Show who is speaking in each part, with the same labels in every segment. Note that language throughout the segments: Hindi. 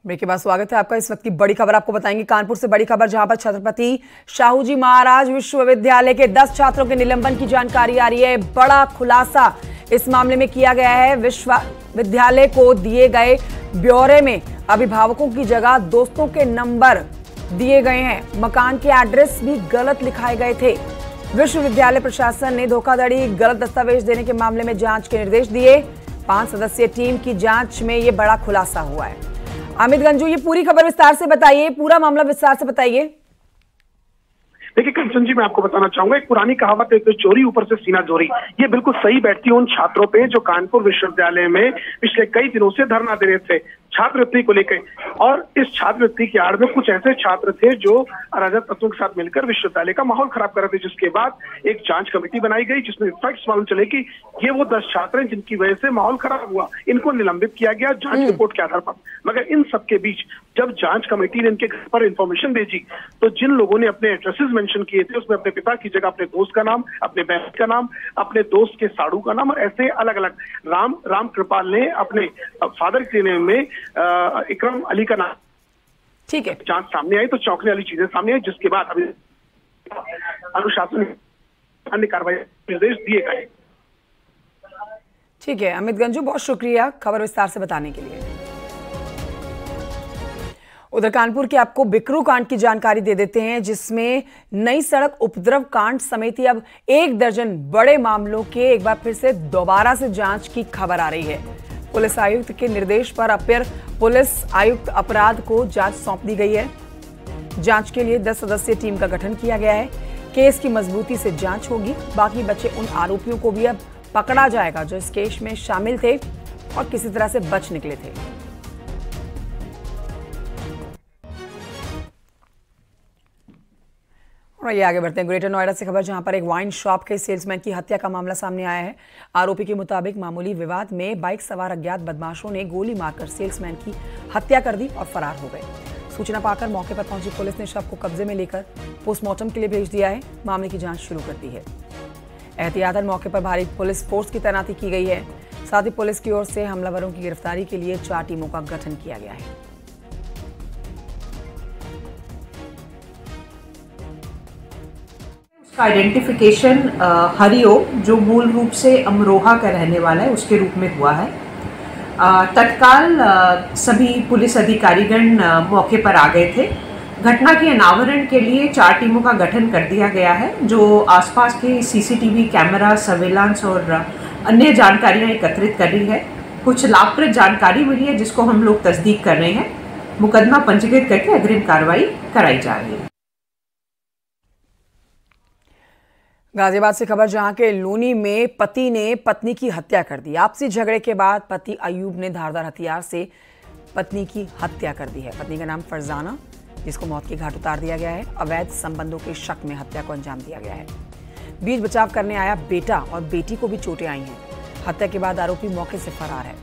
Speaker 1: ब्रेक के बाद स्वागत है आपका। इस वक्त की बड़ी खबर आपको बताएंगे कानपुर से बड़ी खबर, जहां पर छत्रपति शाहूजी महाराज विश्वविद्यालय के 10 छात्रों के निलंबन की जानकारी आ रही है। बड़ा खुलासा इस मामले में किया गया है। विश्वविद्यालय को दिए गए ब्यौरे में अभिभावकों की जगह दोस्तों के नंबर दिए गए हैं। मकान के एड्रेस भी गलत लिखाए गए थे। विश्वविद्यालय प्रशासन ने धोखाधड़ी, गलत दस्तावेज देने के मामले में जांच के निर्देश दिए। 5 सदस्यीय टीम की जांच में यह बड़ा खुलासा हुआ है। अमित गंजू, ये पूरी खबर विस्तार से बताइए, पूरा मामला विस्तार से बताइए।
Speaker 2: देखिए कंचन जी, मैं आपको बताना चाहूंगा, एक पुरानी कहावत है, तो चोरी ऊपर से सीना चोरी, ये बिल्कुल सही बैठती है उन छात्रों पे जो कानपुर विश्वविद्यालय में पिछले कई दिनों से धरना दे रहे थे छात्रवृत्ति को लेकर। और इस छात्रवृत्ति की आड़ में कुछ ऐसे छात्र थे जो अराजक तत्वों के साथ मिलकर विश्वविद्यालय का माहौल खराब कर रहे थे, जिसके बाद एक जांच कमेटी बनाई गई जिसमें फैक्ट्स मालूम चले कि ये वो 10 छात्र हैं जिनकी वजह से माहौल खराब हुआ। इनको निलंबित किया गया जांच रिपोर्ट के आधार पर। मगर इन सबके बीच जब जांच कमेटी ने इनके घर पर इंफॉर्मेशन भेजी तो जिन लोगों ने अपने एड्रेसेस मेंशन किए थे उसमें अपने पिता की जगह अपने दोस्त का नाम, अपने बहन का नाम, अपने दोस्त के साड़ू का नाम और ऐसे अलग अलग राम कृपाल ने अपने फादर के नेम में इकरम अली का नाम।
Speaker 1: ठीक है,
Speaker 2: जांच सामने आई तो चौंकने वाली चीजें सामने आई, जिसके बाद अभी अनुशासन अन्य कार्रवाई निर्देश दिए गए।
Speaker 1: ठीक है अमित गंजू, बहुत शुक्रिया खबर विस्तार से बताने के लिए। उधर कानपुर के आपको बिकरू कांड की जानकारी दे देते हैं, जिसमें नई सड़क उपद्रव कांड समेत अब 1 दर्जन बड़े मामलों के एक बार फिर से दोबारा से जांच की खबर आ रही है। पुलिस आयुक्त के निर्देश पर अपर पुलिस आयुक्त अपराध को जांच सौंप दी गई है। जांच के लिए 10 सदस्यीय टीम का गठन किया गया है। केस की मजबूती से जांच होगी। बाकी बचे उन आरोपियों को भी अब पकड़ा जाएगा जो इस केस में शामिल थे और किसी तरह से बच निकले थे। और ये आगे बढ़ते हैं ग्रेटर नोएडा से खबर, जहां पर एक वाइन शॉप के सेल्समैन की हत्या का मामला सामने आया है। आरोपी के मुताबिक मामूली विवाद में बाइक सवार अज्ञात बदमाशों ने गोली मारकर सेल्समैन की हत्या कर दी और फरार हो गए। सूचना पाकर मौके पर पहुंची पुलिस ने शव को कब्जे में लेकर पोस्टमार्टम के लिए भेज दिया है। मामले की जांच शुरू कर दी है। एहतियातन मौके पर भारी पुलिस फोर्स की तैनाती की गई है। साथ ही पुलिस की ओर से हमलावरों की गिरफ्तारी के लिए 4 टीमों का गठन किया गया है।
Speaker 3: आइडेंटिफिकेशन हरिओ, जो मूल रूप से अमरोहा का रहने वाला है, उसके रूप में हुआ है। तत्काल सभी पुलिस अधिकारीगण मौके पर आ गए थे। घटना के अनावरण के लिए 4 टीमों का गठन कर दिया गया है, जो आसपास के सीसीटीवी कैमरा, सर्वेलांस और अन्य जानकारियां एकत्रित कर रही है। कुछ लाभप्रद जानकारी मिली है जिसको हम लोग तस्दीक कर रहे हैं। मुकदमा पंजीकृत करके अग्रिम कार्रवाई कराई जा रही है।
Speaker 1: गाजियाबाद से खबर, जहां के लोनी में पति ने पत्नी की हत्या कर दी। आपसी झगड़े के बाद पति अयूब ने धारदार हथियार से पत्नी की हत्या कर दी है। पत्नी का नाम फरजाना, जिसको मौत के घाट उतार दिया गया है। अवैध संबंधों के शक में हत्या को अंजाम दिया गया है। बीच बचाव करने आया बेटा और बेटी को भी चोटें आई हैं। हत्या के बाद आरोपी मौके से फरार है।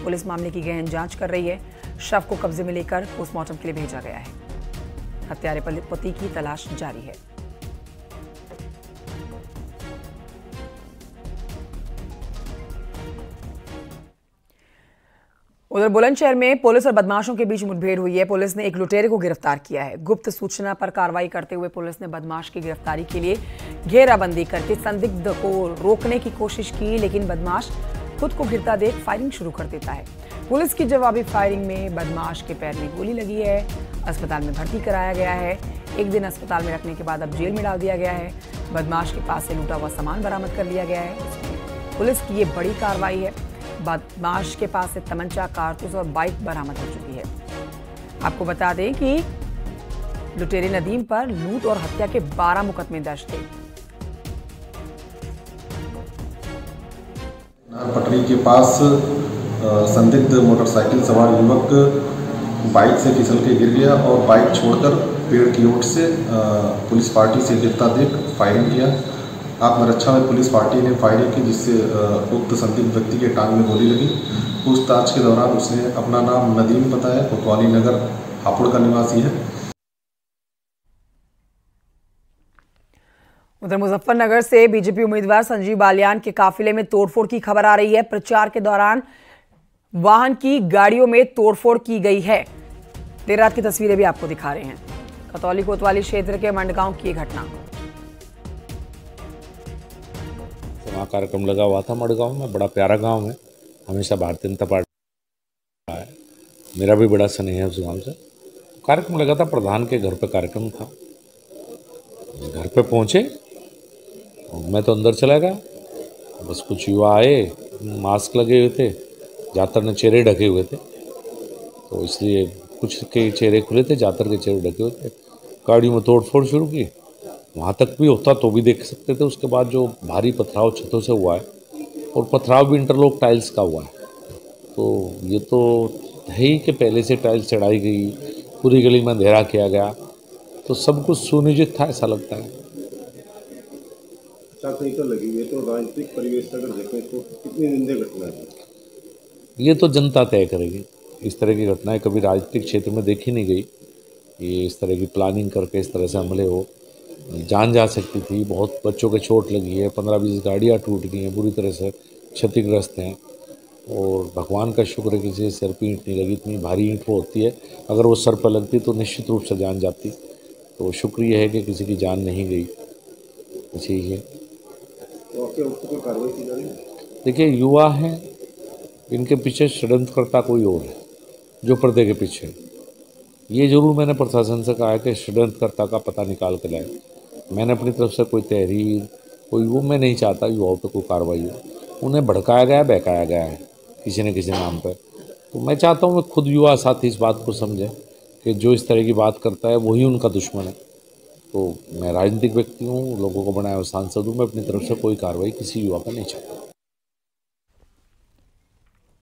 Speaker 1: पुलिस मामले की गहन जांच कर रही है। शव को कब्जे में लेकर पोस्टमार्टम के लिए भेजा गया है। हत्यारे पति की तलाश जारी है। उधर बुलंदशहर में पुलिस और बदमाशों के बीच मुठभेड़ हुई है। पुलिस ने एक लुटेरे को गिरफ्तार किया है। गुप्त सूचना पर कार्रवाई करते हुए पुलिस ने बदमाश की गिरफ्तारी के लिए घेराबंदी करके संदिग्ध को रोकने की कोशिश की, लेकिन बदमाश खुद को घिरता देख फायरिंग शुरू कर देता है। पुलिस की जवाबी फायरिंग में बदमाश के पैर में गोली लगी है। अस्पताल में भर्ती कराया गया है। 1 दिन अस्पताल में रखने के बाद अब जेल में डाल दिया गया है। बदमाश के पास से लूटा हुआ सामान बरामद कर लिया गया है। पुलिस की ये बड़ी कार्रवाई है। बदमाश के पास से तमंचा, कारतूस और बाइक बरामद हो चुकी है। आपको बता दें कि लुटेरे नदीम पर लूट और हत्या के 12 मुकदमे दर्ज थे।
Speaker 4: पटरी के पास संदिग्ध मोटरसाइकिल सवार युवक बाइक से फिसल के गिर गया और बाइक छोड़कर पेड़ की ओट से पुलिस पार्टी से गिरता देख फायरिंग किया। आत्मरक्षा में पुलिस पार्टी ने फायरिंग की, जिससे उक्त संदिग्ध व्यक्ति के टांग में गोली लगी। पूछताछ के दौरान उसने अपना नाम नदीम बताया, कोतवाली नगर हापुड़ का निवासी है।
Speaker 1: उधर मुजफ्फरनगर से बीजेपी उम्मीदवार संजीव बालियान के काफिले में तोड़फोड़ की खबर आ रही है। प्रचार के दौरान वाहन की गाड़ियों में तोड़फोड़ की गई है। देर रात की तस्वीरें भी आपको दिखा रहे हैं। खतौली कोतवाली क्षेत्र के मंडगांव की घटना।
Speaker 5: वहाँ कार्यक्रम लगा हुआ था मडगांव में, बड़ा प्यारा गांव है, हमेशा भारतीय जनता पार्टी है, मेरा भी बड़ा स्नेह है उस गांव से। कार्यक्रम लगा था, प्रधान के घर पे कार्यक्रम था। घर पे पहुंचे, मैं तो अंदर चला गया, बस कुछ युवा आए, मास्क लगे हुए थे, ज़्यादातर ने चेहरे ढके हुए थे, तो इसलिए कुछ के चेहरे खुले थे, ज़्यादातर के चेहरे ढके हुए थे। गाड़ियों में तोड़फोड़ शुरू की, वहाँ तक भी होता तो भी देख सकते थे। उसके बाद जो भारी पथराव छतों से हुआ है, और पथराव भी इंटरलॉक टाइल्स का हुआ है, तो ये तो है ही कि पहले से टाइल्स चढ़ाई गई, पूरी गली में अंधेरा किया गया, तो सब कुछ सुनियोजित था ऐसा लगता है।
Speaker 4: तो लगी हुई है, तो राजनीतिक परिवेश अगर देखें तो कितनी निंदनीय घटना है?
Speaker 5: ये तो जनता तय करेगी। इस तरह की घटनाएं कभी राजनीतिक क्षेत्र में देखी नहीं गई। ये इस तरह की प्लानिंग करके इस तरह से हमले हो, जान जा सकती थी, बहुत बच्चों के चोट लगी है, 15-20 गाड़ियाँ टूट गई हैं, बुरी तरह से क्षतिग्रस्त हैं, और भगवान का शुक्र है किसी सिर पर ईंट नहीं लगी। इतनी भारी ईंट वो होती है, अगर वो सर पर लगती तो निश्चित रूप से जान जाती। तो शुक्र ये है कि किसी की जान नहीं गई। अच्छी है। देखिए, युवा हैं, इनके पीछे षड्यंत्रकर्ता कोई और है जो पर्दे के पीछे। ये जरूर मैंने प्रशासन से कहा है कि षड्यंत्रकर्ता का पता निकाल कर लाए। मैंने अपनी तरफ से कोई तहरीर, कोई वो मैं नहीं चाहता युवाओं पर कोई कार्रवाई हो। उन्हें भड़काया गया, बहकाया गया है किसी न किसी नाम पर। तो मैं चाहता हूँ कि खुद युवा साथी इस बात को समझें कि जो इस तरह की बात करता है वही उनका दुश्मन है। तो मैं राजनीतिक व्यक्ति हूँ, लोगों को बनाया हुआ सांसद हूँ, मैं अपनी तरफ से कोई कार्रवाई किसी युवा पर नहीं चाहता।